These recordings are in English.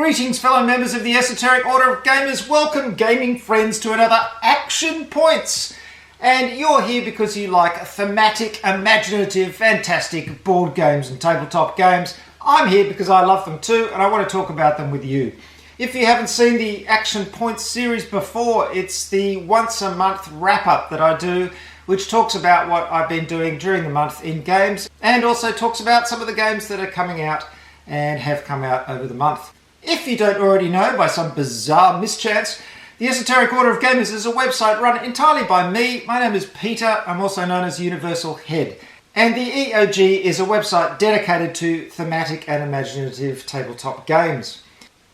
Greetings, fellow members of the Esoteric Order of Gamers. Welcome, gaming friends, to another Action Points. And you're here because you like thematic, imaginative, fantastic board games and tabletop games. I'm here because I love them too, and I want to talk about them with you. If you haven't seen the Action Points series before, it's the once a month wrap-up that I do, which talks about what I've been doing during the month in games, and also talks about some of the games that are coming out and have come out over the month. If you don't already know, by some bizarre mischance, the Esoteric Order of Gamers is a website run entirely by me. My name is Peter. I'm also known as Universal Head. And the EOG is a website dedicated to thematic and imaginative tabletop games.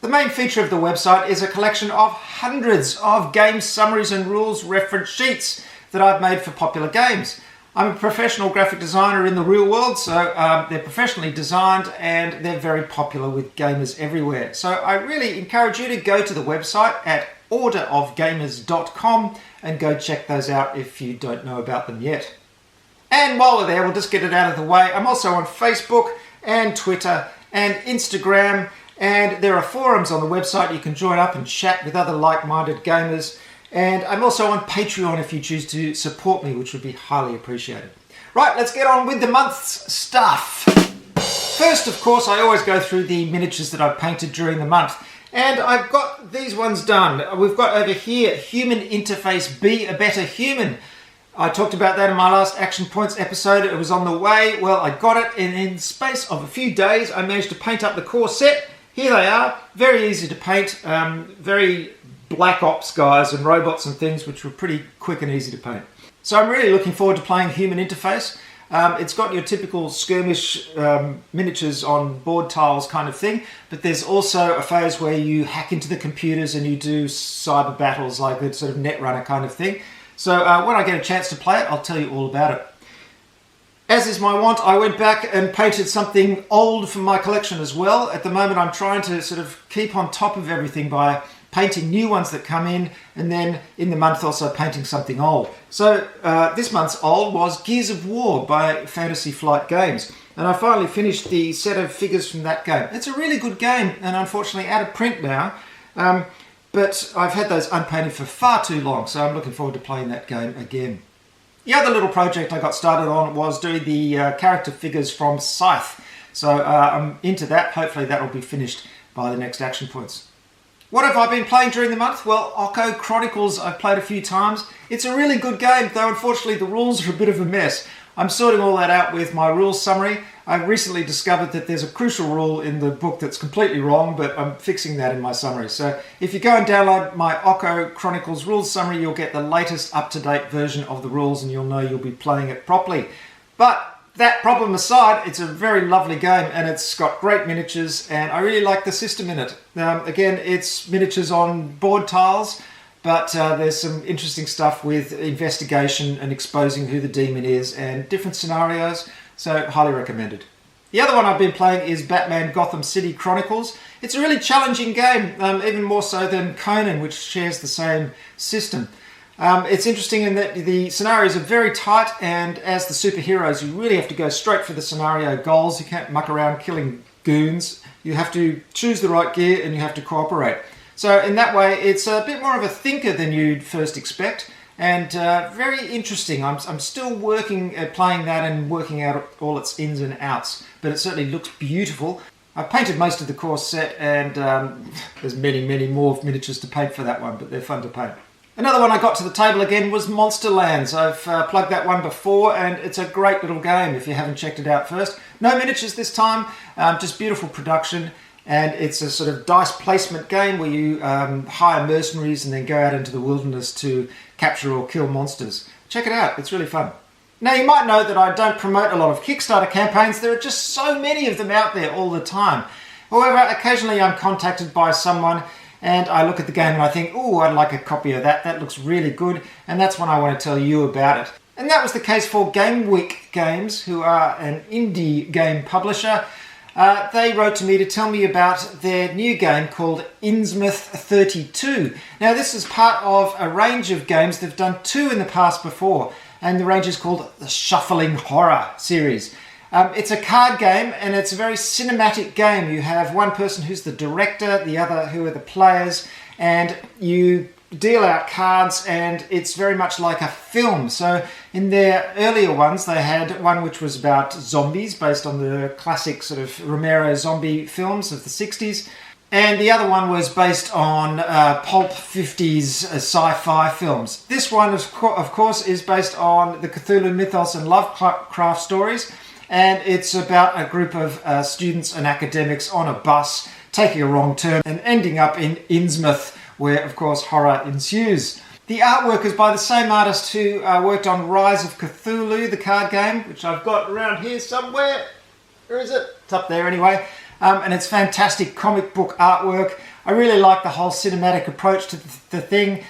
The main feature of the website is a collection of hundreds of game summaries and rules reference sheets that I've made for popular games. I'm a professional graphic designer in the real world, so they're professionally designed and they're very popular with gamers everywhere. So I really encourage you to go to the website at orderofgamers.com and go check those out if you don't know about them yet. And while we're there, we'll just get it out of the way. I'm also on Facebook and Twitter and Instagram, and there are forums on the website. You can join up and chat with other like-minded gamers. And I'm also on Patreon if you choose to support me, which would be highly appreciated. Right, let's get on with the month's stuff. First, of course, I always go through the miniatures that I've painted during the month. And I've got these ones done. We've got over here, Human Interface, Be a Better Human. I talked about that in my last Action Points episode. It was on the way. Well, I got it, and in the space of a few days, I managed to paint up the core set. Here they are. Very easy to paint. Very Black Ops guys and robots and things, which were pretty quick and easy to paint. So I'm really looking forward to playing Human Interface. It's got your typical skirmish miniatures on board tiles kind of thing, but there's also a phase where you hack into the computers and you do cyber battles, like the sort of Netrunner kind of thing. So when I get a chance to play it, I'll tell you all about it. As is my wont, I went back and painted something old from my collection as well. At the moment, I'm trying to sort of keep on top of everything by painting new ones that come in, and then in the month also painting something old. So this month's old was Gears of War by Fantasy Flight Games, and I finally finished the set of figures from that game. It's a really good game, and unfortunately out of print now, but I've had those unpainted for far too long, so I'm looking forward to playing that game again. The other little project I got started on was doing the character figures from Scythe, so I'm into that. Hopefully that will be finished by the next Action Points. What have I been playing during the month? Well, Occo Chronicles I've played a few times. It's a really good game, though unfortunately the rules are a bit of a mess. I'm sorting all that out with my rules summary. I recently discovered that there's a crucial rule in the book that's completely wrong, but I'm fixing that in my summary. So if you go and download my Occo Chronicles rules summary, you'll get the latest up-to-date version of the rules and you'll know you'll be playing it properly. But that problem aside, it's a very lovely game and it's got great miniatures and I really like the system in it. Again, it's miniatures on board tiles, but there's some interesting stuff with investigation and exposing who the demon is and different scenarios, so highly recommended. The other one I've been playing is Batman Gotham City Chronicles. It's a really challenging game, even more so than Conan, which shares the same system. It's interesting in that the scenarios are very tight, and as the superheroes you really have to go straight for the scenario goals. You can't muck around killing goons. You have to choose the right gear and you have to cooperate. So in that way it's a bit more of a thinker than you'd first expect, and very interesting. I'm still working at playing that and working out all its ins and outs, but it certainly looks beautiful. I've painted most of the core set and there's many more miniatures to paint for that one, but they're fun to paint. Another one I got to the table again was Monsterlands. I've plugged that one before and it's a great little game if you haven't checked it out first. No miniatures this time, just beautiful production, and it's a sort of dice placement game where you hire mercenaries and then go out into the wilderness to capture or kill monsters. Check it out, it's really fun. Now you might know that I don't promote a lot of Kickstarter campaigns. There are just so many of them out there all the time. However, occasionally I'm contacted by someone and I look at the game and I think, oh, I'd like a copy of that. That looks really good. And that's when I want to tell you about it. And that was the case for Game Week Games, who are an indie game publisher. They wrote to me to tell me about their new game called Innsmouth 32. Now this is part of a range of games. They've done 2 in the past before. And the range is called the Shuffling Horror series. It's a card game, and it's a very cinematic game. You have one person who's the director, the other who are the players, and you deal out cards, and it's very much like a film. So in their earlier ones, they had one which was about zombies, based on the classic sort of Romero zombie films of the 60s. And the other one was based on pulp 50s sci-fi films. This one, of course, is based on the Cthulhu mythos and Lovecraft stories. And it's about a group of students and academics on a bus taking a wrong turn and ending up in Innsmouth, where, of course, horror ensues. The artwork is by the same artist who worked on Rise of Cthulhu, the card game, which I've got around here somewhere. Where is it? It's up there anyway. And it's fantastic comic book artwork. I really like the whole cinematic approach to the thing.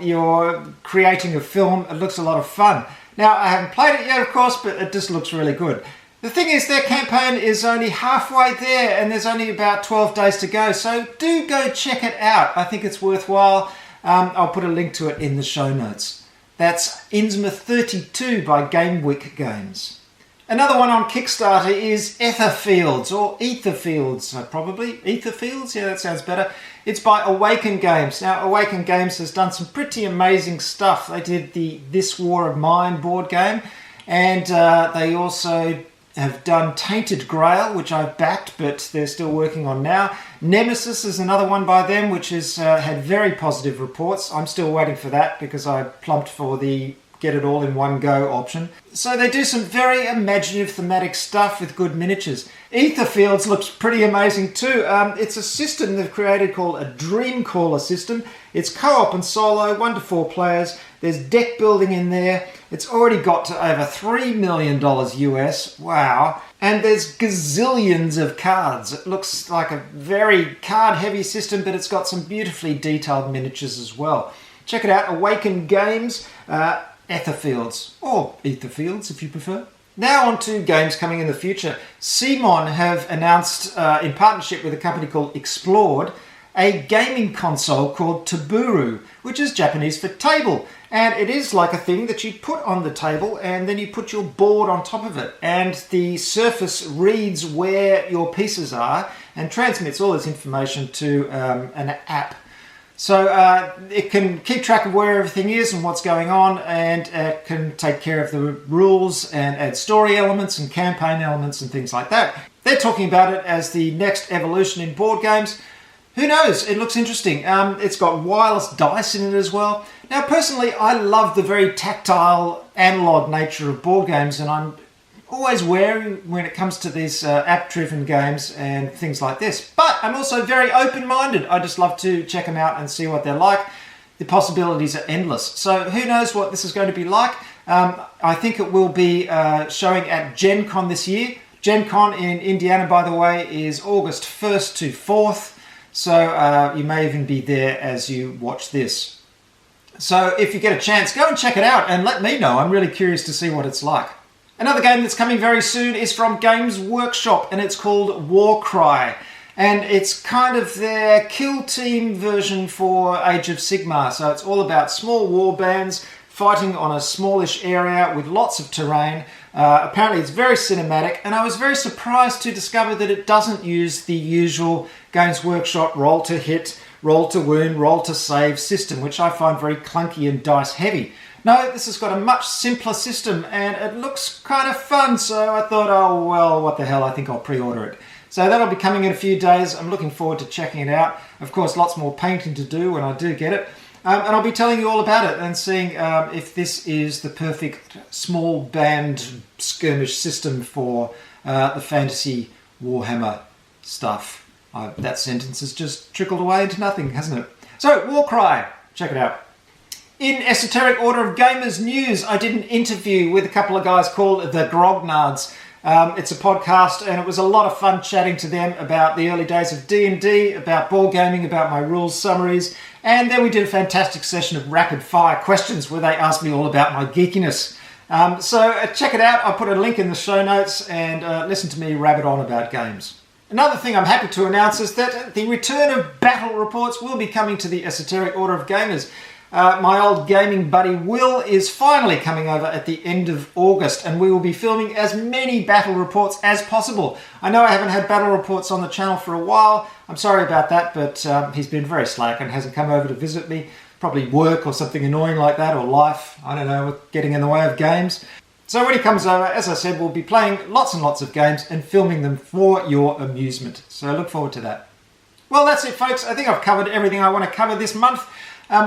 You're creating a film. It looks a lot of fun. Now, I haven't played it yet, of course, but it just looks really good. The thing is, their campaign is only halfway there, and there's only about 12 days to go, so do go check it out. I think it's worthwhile. I'll put a link to it in the show notes. That's Innsmouth 32 by Gamewick Games. Another one on Kickstarter is Etherfields, or Etherfields, probably. Etherfields? Yeah, that sounds better. It's by Awaken Games. Now, Awaken Games has done some pretty amazing stuff. They did the This War of Mine board game, and they also have done Tainted Grail, which I've backed, but they're still working on now. Nemesis is another one by them, which has had very positive reports. I'm still waiting for that because I plumped for the get it all in one go option. So they do some very imaginative thematic stuff with good miniatures. Etherfields looks pretty amazing too. It's a system they've created called a Dream Caller system. It's co-op and solo, 1 to 4 players. There's deck building in there. It's already got to over $3 million US. Wow. And there's gazillions of cards. It looks like a very card-heavy system, but it's got some beautifully detailed miniatures as well. Check it out, Awaken Games, Etherfields, or Etherfields if you prefer. Now on to games coming in the future. Simon have announced, in partnership with a company called Explored, a gaming console called Teburu, which is Japanese for table. And it is like a thing that you put on the table and then you put your board on top of it. And the surface reads where your pieces are and transmits all this information to an app. So it can keep track of where everything is and what's going on, and it can take care of the rules and add story elements and campaign elements and things like that. They're talking about it as the next evolution in board games. Who knows? It looks interesting. It's got wireless dice in it as well. Now, personally, I love the very tactile, analog nature of board games, and I'm always wary when it comes to these app-driven games and things like this. But I'm also very open-minded. I just love to check them out and see what they're like. The possibilities are endless. So who knows what this is going to be like. I think it will be showing at Gen Con this year. Gen Con in Indiana, by the way, is August 1st to 4th. So you may even be there as you watch this. So if you get a chance, go and check it out and let me know. I'm really curious to see what it's like. Another game that's coming very soon is from Games Workshop, and it's called Warcry. And it's kind of their kill team version for Age of Sigmar. So it's all about small war bands fighting on a smallish area with lots of terrain. Apparently it's very cinematic, and I was very surprised to discover that it doesn't use the usual Games Workshop roll to hit, roll to wound, roll to save system, which I find very clunky and dice heavy. No, this has got a much simpler system, and it looks kind of fun, so I thought, oh well, what the hell, I think I'll pre-order it. So that'll be coming in a few days. I'm looking forward to checking it out. Of course, lots more painting to do when I do get it. And I'll be telling you all about it and seeing if this is the perfect small band skirmish system for the fantasy Warhammer stuff. That sentence has just trickled away into nothing, hasn't it? So, Warcry, check it out. In Esoteric Order of Gamers news, I did an interview with a couple of guys called the Grognards. It's a podcast, and it was a lot of fun chatting to them about the early days of D&D, about board gaming, about my rules summaries, and then we did a fantastic session of rapid fire questions where they asked me all about my geekiness. So check it out. I'll put a link in the show notes and listen to me rabbit on about games. Another thing I'm happy to announce is that the return of battle reports will be coming to the Esoteric Order of Gamers. my old gaming buddy Will is finally coming over at the end of August, and we will be filming as many battle reports as possible. I know I haven't had battle reports on the channel for a while. I'm sorry about that, but he's been very slack and hasn't come over to visit me. Probably work or something annoying like that, or life, I don't know, getting in the way of games. So when he comes over, as I said, we'll be playing lots and lots of games and filming them for your amusement. So I look forward to that. Well, that's it, folks. I think I've covered everything I want to cover this month.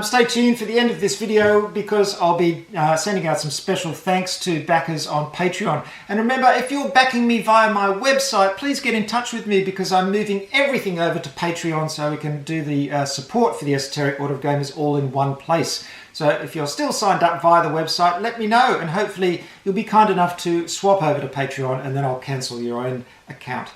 Stay tuned for the end of this video because I'll be sending out some special thanks to backers on Patreon. And remember, if you're backing me via my website, please get in touch with me because I'm moving everything over to Patreon so we can do the support for the Esoteric Order of Gamers all in one place. So if you're still signed up via the website, let me know, and hopefully you'll be kind enough to swap over to Patreon and then I'll cancel your own account.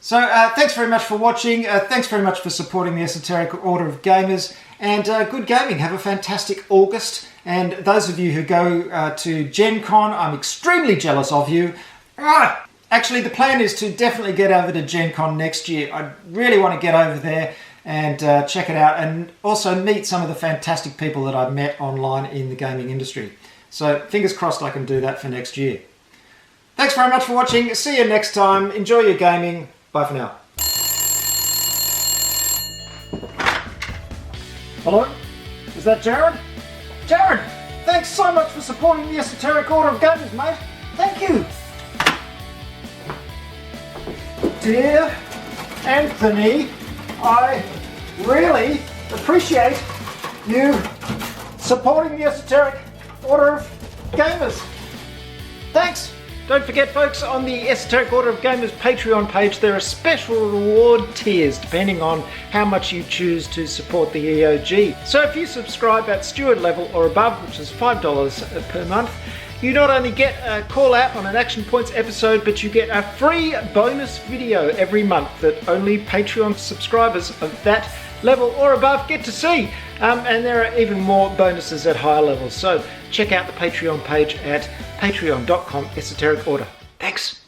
So thanks very much for watching. Thanks very much for supporting the Esoteric Order of Gamers. And good gaming. Have a fantastic August. And those of you who go to Gen Con, I'm extremely jealous of you. Actually, the plan is to definitely get over to Gen Con next year. I really want to get over there and check it out, and also meet some of the fantastic people that I've met online in the gaming industry. So fingers crossed I can do that for next year. Thanks very much for watching. See you next time. Enjoy your gaming. Bye for now. Hello? Is that Jared? Jared! Thanks so much for supporting the Esoteric Order of Gamers, mate. Thank you! Dear Anthony, I really appreciate you supporting the Esoteric Order of Gamers. Thanks! Don't forget, folks, on the Esoteric Order of Gamers Patreon page, there are special reward tiers depending on how much you choose to support the EOG. So if you subscribe at steward level or above, which is $5 per month, you not only get a call out on an Action Points episode, but you get a free bonus video every month that only Patreon subscribers of that level or above get to see. And there are even more bonuses at higher levels. So check out the Patreon page at patreon.com/esotericorder. Thanks.